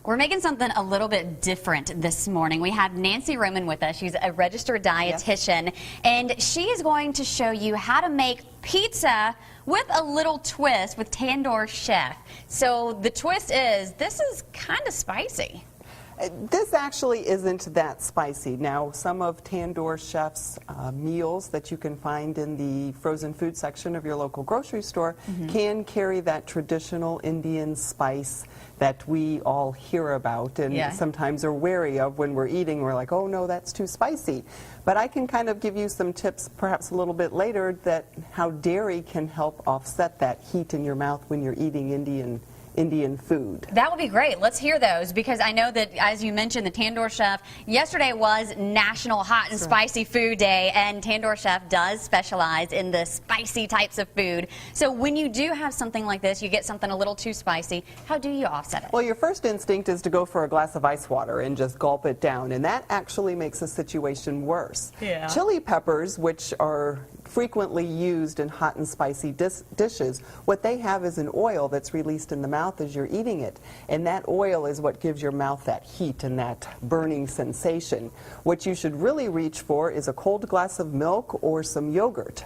We're making something a little bit different this morning. We have Nancy Roman with us. She's a registered dietitian, and she is going to show you how to make pizza with a little twist with Tandoor Chef. So the twist is, this is kind of spicy. This actually isn't that spicy. Now, some of Tandoor Chef's meals that you can find in the frozen food section of your local grocery store can carry that traditional Indian spice that we all hear about and sometimes are wary of when we're eating. We're like, oh no, that's too spicy. But I can kind of give you some tips perhaps a little bit later that how dairy can help offset that heat in your mouth when you're eating Indian food. That would be great. Let's hear those, because I know that, as you mentioned, the Tandoor Chef, yesterday was National Hot and Spicy Food Day, and Tandoor Chef does specialize in the spicy types of food. So when you do have something like this, you get something a little too spicy, how do you offset it? Well, your first instinct is to go for a glass of ice water and just gulp it down, and that actually makes the situation worse. Yeah. Chili peppers, which are frequently used in hot and spicy dishes, what they have is an oil that's released in the mouth as you're eating it, and that oil is what gives your mouth that heat and that burning sensation. What you should really reach for is a cold glass of milk or some yogurt.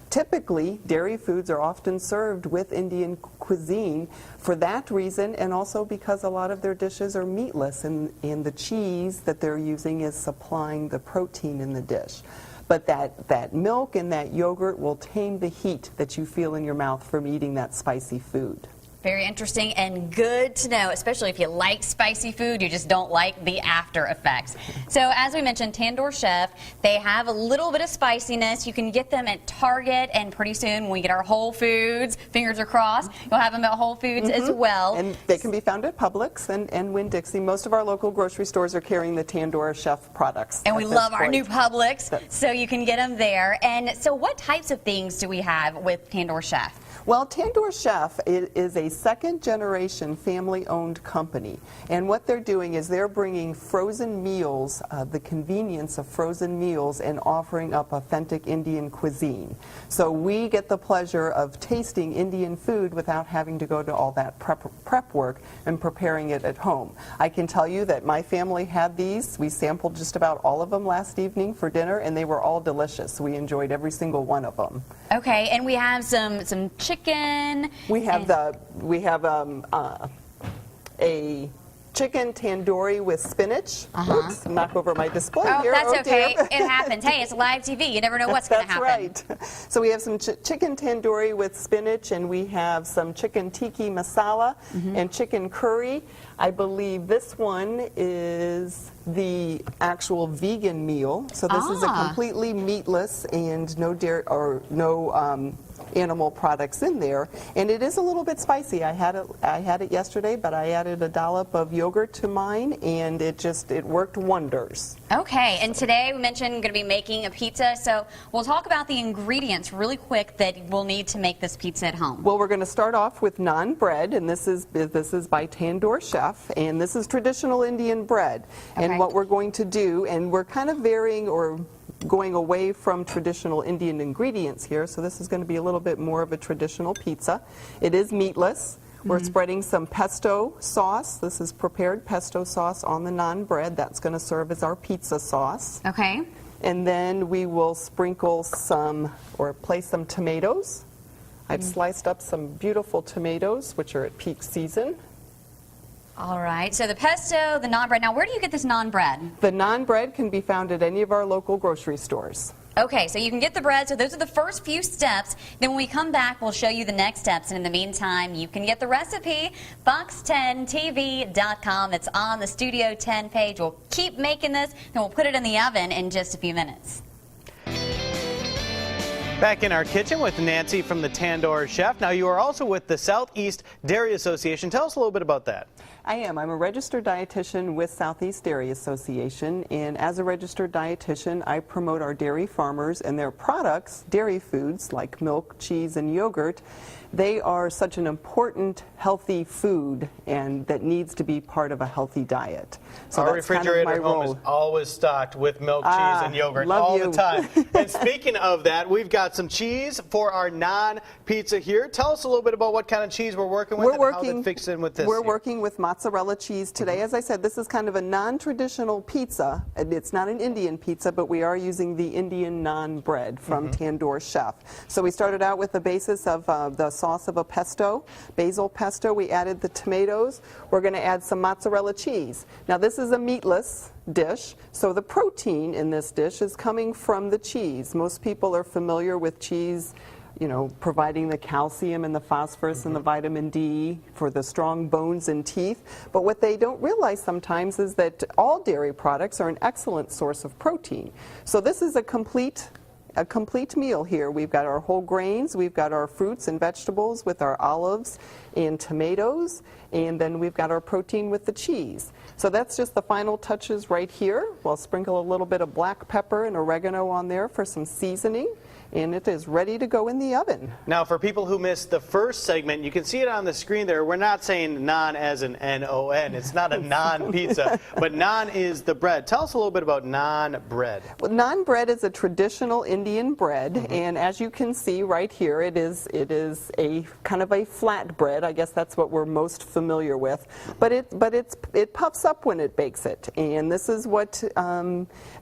Typically, dairy foods are often served with Indian cuisine for that reason, and also because a lot of their dishes are meatless, and the cheese that they're using is supplying the protein in the dish. But that milk and that yogurt will tame the heat that you feel in your mouth from eating that spicy food. Very interesting and good to know, especially if you like spicy food, you just don't like the after effects. So as we mentioned, Tandoor Chef, they have a little bit of spiciness. You can get them at Target, and pretty soon when we get our Whole Foods, fingers are crossed, you'll have them at Whole Foods as well. And they can be found at Publix and Winn-Dixie. Most of our local grocery stores are carrying the Tandoor Chef products. And we love our new Publix, so you can get them there. And so what types of things do we have with Tandoor Chef? Well, Tandoor Chef is a second-generation family-owned company, and what they're doing is they're bringing frozen meals, the convenience of frozen meals, and offering up authentic Indian cuisine. So we get the pleasure of tasting Indian food without having to go to all that prep work and preparing it at home. I can tell you that my family had these. We sampled just about all of them last evening for dinner, and they were all delicious. We enjoyed every single one of them. Okay, and we have some chicken. We have a chicken tandoori with spinach. Oops, knock over my display here. That's okay. Dear. It happens. Hey, it's live TV. You never know what's going to happen. That's right. So we have some chicken tandoori with spinach, and we have some chicken tikka masala and chicken curry. I believe this one is the actual vegan meal. So this is a completely meatless and no dairy or no animal products in there, and it is a little bit spicy. I had it yesterday, but I added a dollop of yogurt to mine, and it worked wonders. Okay, and today we mentioned going to be making a pizza, so we'll talk about the ingredients really quick that we'll need to make this pizza at home. Well, we're going to start off with naan bread, and this is by Tandoor Chef, and this is traditional Indian bread. Okay. And what we're going to do, and we're kind of varying or going away from traditional Indian ingredients here, so this is going to be a little bit more of a traditional pizza. It is meatless. We're spreading some pesto sauce. This is prepared pesto sauce on the naan bread. That's going to serve as our pizza sauce. Okay. And then we will sprinkle some, or place some tomatoes. I've sliced up some beautiful tomatoes, which are at peak season. All right, so the pesto, the naan bread. Now, where do you get this naan bread? The naan bread can be found at any of our local grocery stores. Okay, so you can get the bread. So those are the first few steps. Then when we come back, we'll show you the next steps. And in the meantime, you can get the recipe, fox10tv.com. It's on the Studio 10 page. We'll keep making this, and we'll put it in the oven in just a few minutes. Back in our kitchen with Nancy from the Tandoor Chef. Now, you are also with the Southeast Dairy Association. Tell us a little bit about that. I am. I'm a registered dietitian with Southeast Dairy Association, and as a registered dietitian, I promote our dairy farmers and their products, dairy foods like milk, cheese, and yogurt. They are such an important, healthy food, and that needs to be part of a healthy diet. So our that's kind of refrigerator my at home role. is always stocked with milk, cheese, and yogurt love all you. the time. And speaking of that, we've got some cheese for our naan pizza here. Tell us a little bit about what kind of cheese we're working with and how that fits in with this. We're working with mozzarella cheese today. As I said, this is kind of a non-traditional pizza. It's not an Indian pizza, but we are using the Indian naan bread from Tandoor Chef. So we started out with the basis of the sauce of a pesto, basil pesto. We added the tomatoes. We're going to add some mozzarella cheese. Now this is a meatless dish, so the protein in this dish is coming from the cheese. Most people are familiar with cheese, you know, providing the calcium and the phosphorus and the vitamin D for the strong bones and teeth. But what they don't realize sometimes is that all dairy products are an excellent source of protein. So this is a complete meal here. We've got our whole grains, we've got our fruits and vegetables with our olives and tomatoes, and then we've got our protein with the cheese. So that's just the final touches right here. We'll sprinkle a little bit of black pepper and oregano on there for some seasoning, and it is ready to go in the oven. Now, for people who missed the first segment, you can see it on the screen there. We're not saying naan as an N-O-N. It's not a naan pizza, but naan is the bread. Tell us a little bit about naan bread. Well, naan bread is a traditional Indian bread, and as you can see right here, it is a kind of a flat bread. I guess that's what we're most familiar with. But it puffs up when it bakes it, and this is what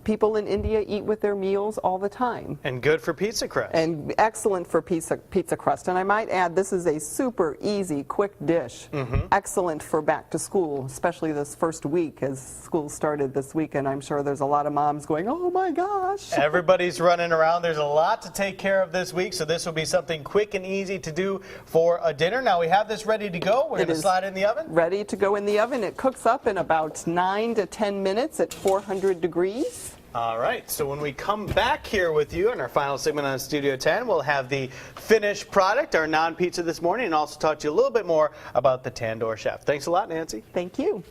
people in India eat with their meals all the time. And good for pizza crust. And excellent for pizza crust. And I might add, this is a super easy, quick dish. Excellent for back to school, especially this first week as school started this week. And I'm sure there's a lot of moms going, oh my gosh. Everybody's running around. There's a lot to take care of this week, so this will be something quick and easy to do for a dinner. Now we have this ready to go. We're going to slide it in the oven. Ready to go in the oven. It cooks up in about 9 to 10 minutes at 400 degrees. All right, so when we come back here with you in our final segment on Studio 10, we'll have the finished product, our naan pizza this morning, and also talk to you a little bit more about the Tandoor Chef. Thanks a lot, Nancy. Thank you.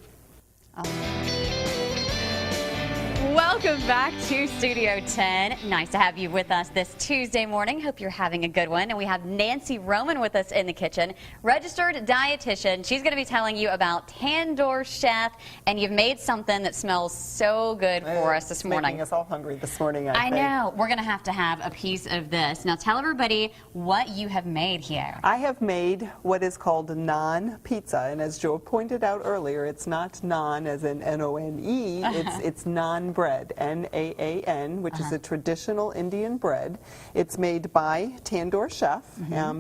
Welcome back to Studio 10. Nice to have you with us this Tuesday morning. Hope you're having a good one. And we have Nancy Roman with us in the kitchen, registered dietitian. She's going to be telling you about Tandoor Chef, and you've made something that smells so good for us this morning. Making us all hungry this morning, I know. We're going to have a piece of this. Now tell everybody what you have made here. I have made what is called naan pizza, and as Joe pointed out earlier, it's not naan as in N-O-N-E, it's naan bread, N-A-A-N, which is a traditional Indian bread. It's made by Tandoor Chef.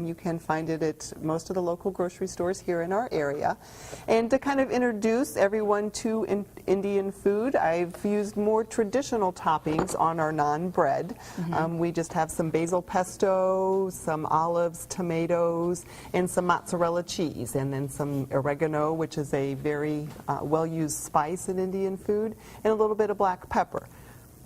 You can find it at most of the local grocery stores here in our area. And to kind of introduce everyone to Indian food, I've used more traditional toppings on our naan bread. We just have some basil pesto, some olives, tomatoes, and some mozzarella cheese, and then some oregano, which is a very well-used spice in Indian food, and a little bit of black pepper.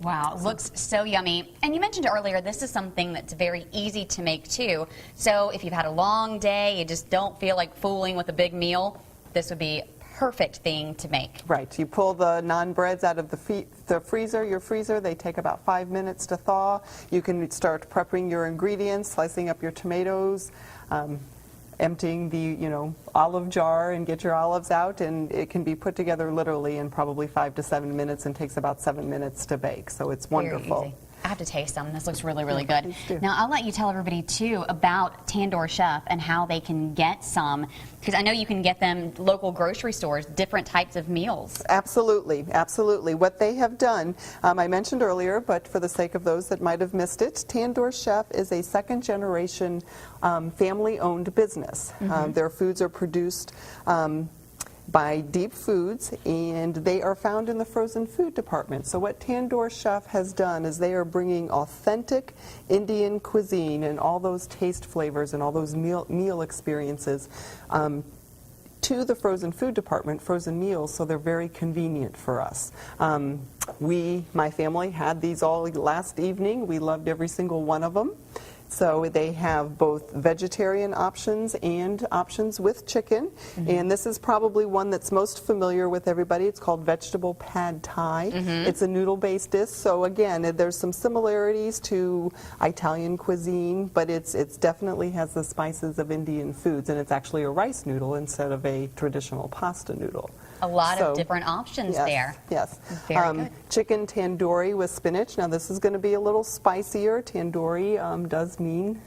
Wow, looks so yummy. And you mentioned earlier, this is something that's very easy to make too. So if you've had a long day, you just don't feel like fooling with a big meal, this would be perfect thing to make. Right. You pull the naan breads out of the freezer, your freezer. They take about 5 minutes to thaw. You can start prepping your ingredients, slicing up your tomatoes, emptying the olive jar and get your olives out, and it can be put together literally in probably 5 to 7 minutes and takes about 7 minutes to bake. So it's wonderful. Very easy. I have to taste some. This looks really, really good. Please do. Now, I'll let you tell everybody, too, about Tandoor Chef and how they can get some, because I know you can get them local grocery stores, different types of meals. Absolutely, absolutely. What they have done, I mentioned earlier, but for the sake of those that might have missed it, Tandoor Chef is a second-generation family-owned business. Their foods are produced by Deep Foods, and they are found in the frozen food department. So what Tandoor Chef has done is they are bringing authentic Indian cuisine and all those taste flavors and all those meal experiences to the frozen food department, frozen meals, so they're very convenient for us. My family had these all last evening. We loved every single one of them. So they have both vegetarian options and options with chicken. And this is probably one that's most familiar with everybody. It's called vegetable pad thai. It's a noodle-based dish. So again, there's some similarities to Italian cuisine, but it's definitely has the spices of Indian foods, and it's actually a rice noodle instead of a traditional pasta noodle. A lot of different options there. Yes. Very good. Chicken tandoori with spinach. Now this is going to be a little spicier. Tandoori does mean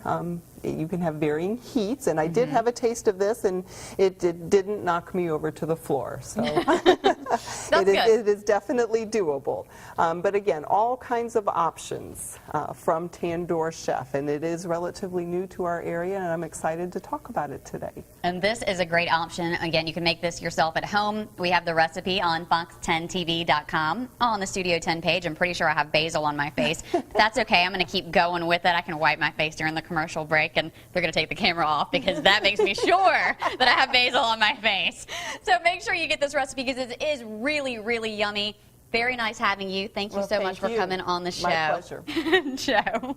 you can have varying heats, and I did have a taste of this, and it didn't knock me over to the floor. So it is definitely doable. But again, all kinds of options from Tandoor Chef, and it is relatively new to our area, and I'm excited to talk about it today. And this is a great option. Again, you can make this yourself at home. We have the recipe on fox10tv.com on the Studio 10 page. I'm pretty sure I have basil on my face. That's okay. I'm going to keep going with it. I can wipe my face during the commercial break, and they're going to take the camera off because that makes me sure that I have basil on my face. So make sure you get this recipe because it is really, really yummy. Very nice having you. Thank you so much for coming on the show. My pleasure. Joe.